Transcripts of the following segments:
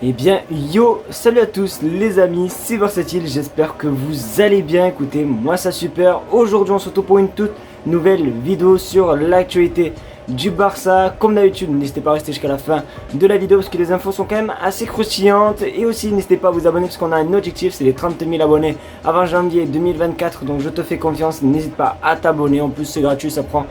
Eh bien, yo, salut à tous les amis, c'est Versatile, j'espère que vous allez bien. Écoutez, moi ça super. Aujourd'hui on se retrouve pour une toute nouvelle vidéo sur l'actualité du Barça. Comme d'habitude, n'hésitez pas à rester jusqu'à la fin de la vidéo parce que les infos sont quand même assez croustillantes. Et aussi n'hésitez pas à vous abonner parce qu'on a un objectif, c'est les 30 000 abonnés avant janvier 2024. Donc je te fais confiance, n'hésite pas à t'abonner, en plus c'est gratuit, ça prend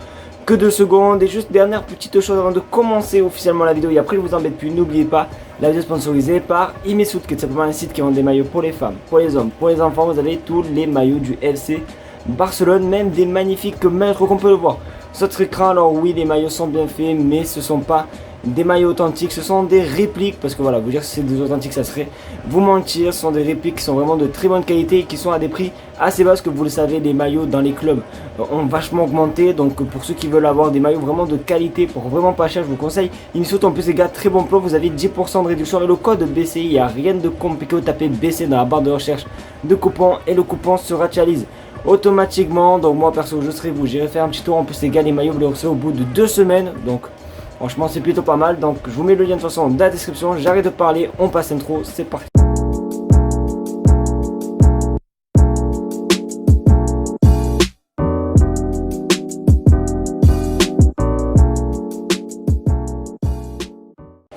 que 2 secondes. Et juste dernière petite chose avant de commencer officiellement la vidéo et après je vous embête plus, n'oubliez pas la vidéo sponsorisée par Imesout, qui est simplement un site qui vend des maillots pour les femmes, pour les hommes, pour les enfants. Vous avez tous les maillots du FC Barcelone, même des magnifiques maillots qu'on peut le voir sur votre écran. Alors oui, les maillots sont bien faits, mais ce sont pas des maillots authentiques, ce sont des répliques, parce que voilà, vous dire que c'est des authentiques, ça serait vous mentir. Ce sont des répliques qui sont vraiment de très bonne qualité et qui sont à des prix assez bas, parce que vous le savez, les maillots dans les clubs ont vachement augmenté. Donc pour ceux qui veulent avoir des maillots vraiment de qualité pour vraiment pas cher, je vous conseille Imesout. En plus les gars, très bon plan, vous avez 10% de réduction et le code BCI, il n'y a rien de compliqué, vous tapez BC dans la barre de recherche de coupons et le coupon se actualise automatiquement. Donc moi perso je serai vous, j'irai faire un petit tour. En plus les gars, les maillots vous les recevez au bout de 2 semaines, donc franchement c'est plutôt pas mal. Donc je vous mets le lien de toute façon dans la description. J'arrête de parler, on passe l'intro, c'est parti.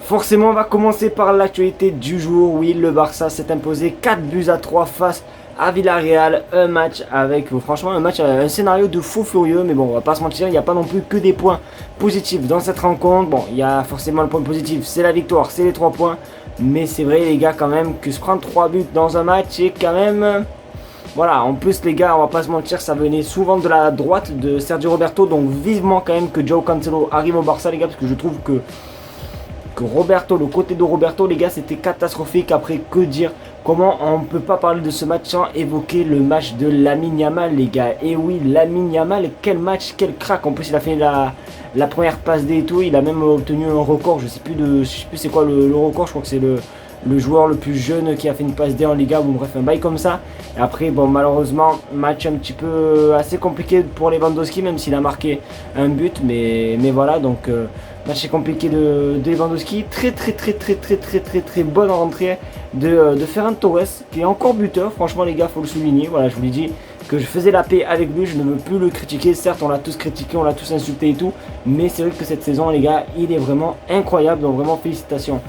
Forcément on va commencer par l'actualité du jour. Oui, le Barça s'est imposé 4-3 face à Villarreal. Un match avec franchement un scénario de fou furieux. Mais bon, on va pas se mentir, il n'y a pas non plus que des points positifs dans cette rencontre. Bon, il y a forcément le point positif, c'est la victoire, c'est les 3 points. Mais c'est vrai les gars quand même que se prendre 3 buts dans un match est quand même... Voilà, en plus les gars, on va pas se mentir, ça venait souvent de la droite de Sergio Roberto. Donc vivement quand même que João Cancelo arrive au Barça les gars, parce que je trouve que Roberto, le côté de Roberto les gars, c'était catastrophique. Après, que dire, comment on peut pas parler de ce match sans évoquer le match de Lamine Yamal les gars. Et oui, Lamine Yamal, quel match, quel crack. En plus il a fait la première passe D et tout, il a même obtenu un record, je sais plus c'est quoi le record. Je crois que c'est le joueur le plus jeune qui a fait une passe D en Liga, ou bref un bail comme ça. Et après bon, malheureusement match un petit peu assez compliqué pour Lewandowski, même s'il a marqué un but, mais voilà. Donc match compliqué de Lewandowski. Très bonne rentrée de Ferran Torres, qui est encore buteur. Franchement les gars, faut le souligner. Voilà, je vous l'ai dit que je faisais la paix avec lui, je ne veux plus le critiquer. Certes on l'a tous critiqué, on l'a tous insulté et tout, mais c'est vrai que cette saison les gars, il est vraiment incroyable. Donc vraiment félicitations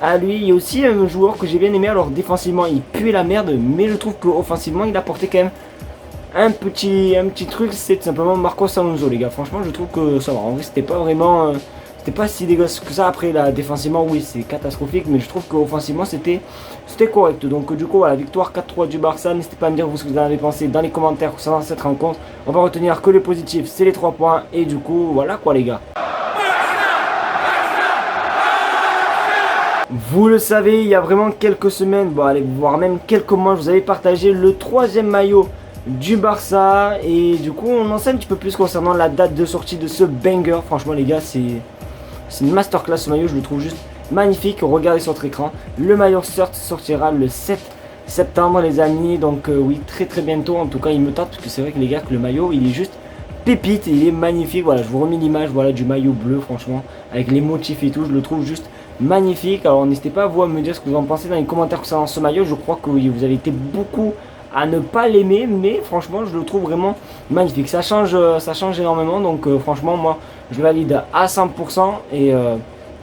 à lui. Il y a aussi un joueur que j'ai bien aimé. Alors défensivement il pue la merde, mais je trouve qu'offensivement il a apporté quand même un petit truc. C'est tout simplement Marcos Alonso les gars. Franchement je trouve que ça va. En vrai c'était pas vraiment... c'était pas si dégueulasse que ça. Après là, défensivement oui c'est catastrophique, mais je trouve qu'offensivement c'était correct. Donc du coup voilà, victoire 4-3 du Barça. N'hésitez pas à me dire vous ce que vous en avez pensé dans les commentaires concernant cette rencontre. On va retenir que les positifs, c'est les 3 points. Et du coup voilà quoi les gars. Vous le savez, il y a vraiment quelques semaines, bon allez, voire même quelques mois, je vous avais partagé le 3e maillot du Barça. Et du coup on en sait un petit peu plus concernant la date de sortie de ce banger. Franchement les gars, c'est une masterclass ce maillot, je le trouve juste magnifique. Regardez sur votre écran, le maillot sortira le 7 septembre les amis. Donc oui, très bientôt. En tout cas il me tente, parce que c'est vrai que les gars, que le maillot il est juste pépite, il est magnifique. Voilà, je vous remets l'image, voilà, du maillot bleu, franchement avec les motifs et tout, je le trouve juste magnifique. Alors n'hésitez pas vous à me dire ce que vous en pensez dans les commentaires concernant ce maillot. Je crois que oui, vous avez été beaucoup à ne pas l'aimer, mais franchement je le trouve vraiment magnifique. Ça change énormément. Donc franchement moi je le valide à 100%. Et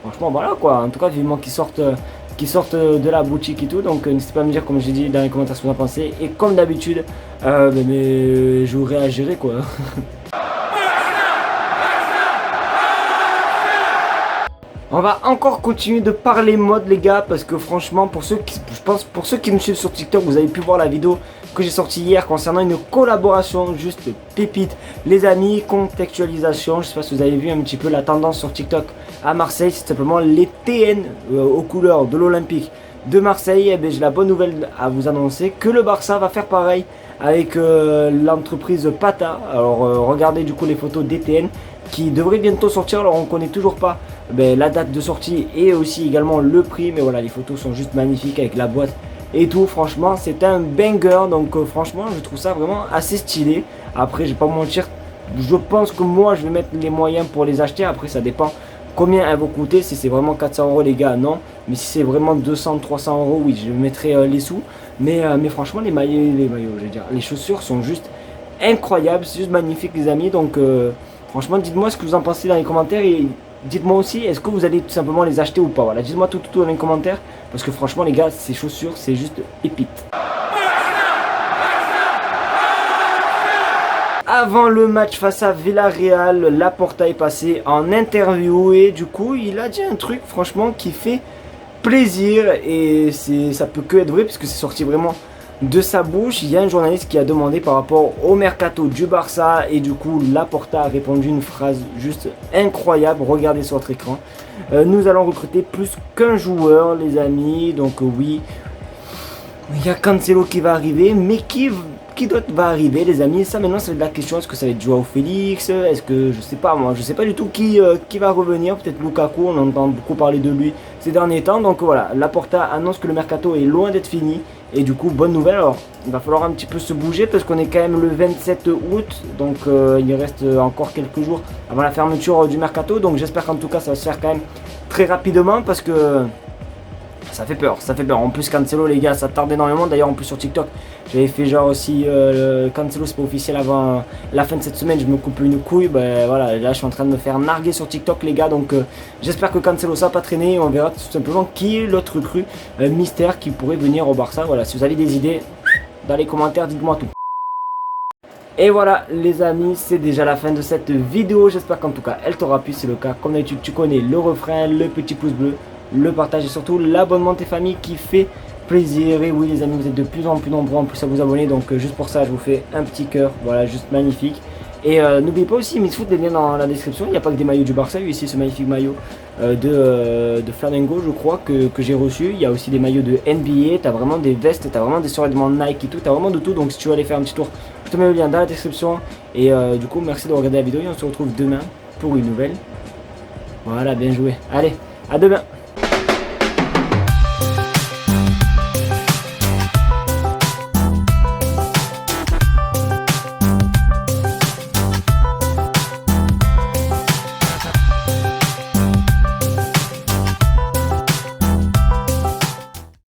franchement voilà quoi. En tout cas vivement qu'ils sortent de la boutique et tout. Donc n'hésitez pas à me dire, comme j'ai dit, dans les commentaires ce que vous en pensez. Et comme d'habitude mais je vous réagirai quoi. On va encore continuer de parler mode les gars, parce que franchement pour ceux qui me suivent sur TikTok, vous avez pu voir la vidéo que j'ai sortie hier concernant une collaboration juste pépite les amis. Contextualisation, je sais pas si vous avez vu un petit peu la tendance sur TikTok à Marseille, c'est simplement les TN aux couleurs de l'Olympique de Marseille. Et bien j'ai la bonne nouvelle à vous annoncer que le Barça va faire pareil avec l'entreprise Pata. Alors regardez du coup les photos des TN qui devraient bientôt sortir. Alors on connaît toujours pas la date de sortie et aussi également le prix, mais voilà, les photos sont juste magnifiques avec la boîte et tout. Franchement c'est un banger. Donc franchement je trouve ça vraiment assez stylé. Après je vais pas vous mentir, je pense que moi je vais mettre les moyens pour les acheter. Après ça dépend combien elles vont coûter. Si c'est vraiment 400 € les gars, non. Mais si c'est vraiment 200, 300 €, oui, je mettrai les sous. Mais franchement, les maillots, je veux dire, les chaussures sont juste incroyables. C'est juste magnifique, les amis. Donc, franchement, dites-moi ce que vous en pensez dans les commentaires. Et dites-moi aussi, est-ce que vous allez tout simplement les acheter ou pas. Voilà, dites-moi tout dans les commentaires. Parce que franchement, les gars, ces chaussures, c'est juste épique. Avant le match face à Villarreal, Laporta est passé en interview et du coup il a dit un truc franchement qui fait plaisir et ça peut que être vrai puisque c'est sorti vraiment de sa bouche. Il y a un journaliste qui a demandé par rapport au mercato du Barça et du coup Laporta a répondu une phrase juste incroyable. Regardez sur votre écran. Nous allons recruter plus qu'un joueur les amis, donc oui, il y a Cancelo qui va arriver, mais qui d'autre va arriver les amis? Ça maintenant c'est la question, est-ce que ça va être Joao Félix? Est-ce que je sais pas moi, je sais pas du tout qui va revenir, peut-être Lukaku, on entend beaucoup parler de lui ces derniers temps. Donc voilà, Laporta annonce que le mercato est loin d'être fini et du coup bonne nouvelle. Alors il va falloir un petit peu se bouger parce qu'on est quand même le 27 août, donc il reste encore quelques jours avant la fermeture du mercato, donc j'espère qu'en tout cas ça va se faire quand même très rapidement parce que ça fait peur, ça fait peur. En plus Cancelo les gars, ça tarde énormément. D'ailleurs en plus sur TikTok, j'avais fait genre aussi Cancelo c'est pas officiel avant la fin de cette semaine, je me coupe une couille. Ben voilà, là je suis en train de me faire narguer sur TikTok les gars. Donc j'espère que Cancelo ça va pas traîner. On verra tout simplement qui est l'autre recrue mystère qui pourrait venir au Barça. Voilà, si vous avez des idées, dans les commentaires, dites-moi tout. Et voilà les amis, c'est déjà la fin de cette vidéo. J'espère qu'en tout cas elle t'aura plu. C'est le cas, comme d'habitude tu connais le refrain, le petit pouce bleu, le partage et surtout l'abonnement de tes familles qui fait plaisir. Et oui les amis, vous êtes de plus en plus nombreux en plus à vous abonner, donc juste pour ça je vous fais un petit cœur, voilà, juste magnifique. Et n'oubliez pas aussi Misfoot, les liens dans la description. Il n'y a pas que des maillots du Barça, il y a ici ce magnifique maillot de Flamengo je crois que j'ai reçu. Il y a aussi des maillots de NBA, t'as vraiment des vestes, t'as vraiment des survêtements Nike et tout, t'as vraiment de tout. Donc si tu veux aller faire un petit tour, je te mets le lien dans la description. Et du coup merci de regarder la vidéo et on se retrouve demain pour une nouvelle. Voilà, bien joué, allez, à demain.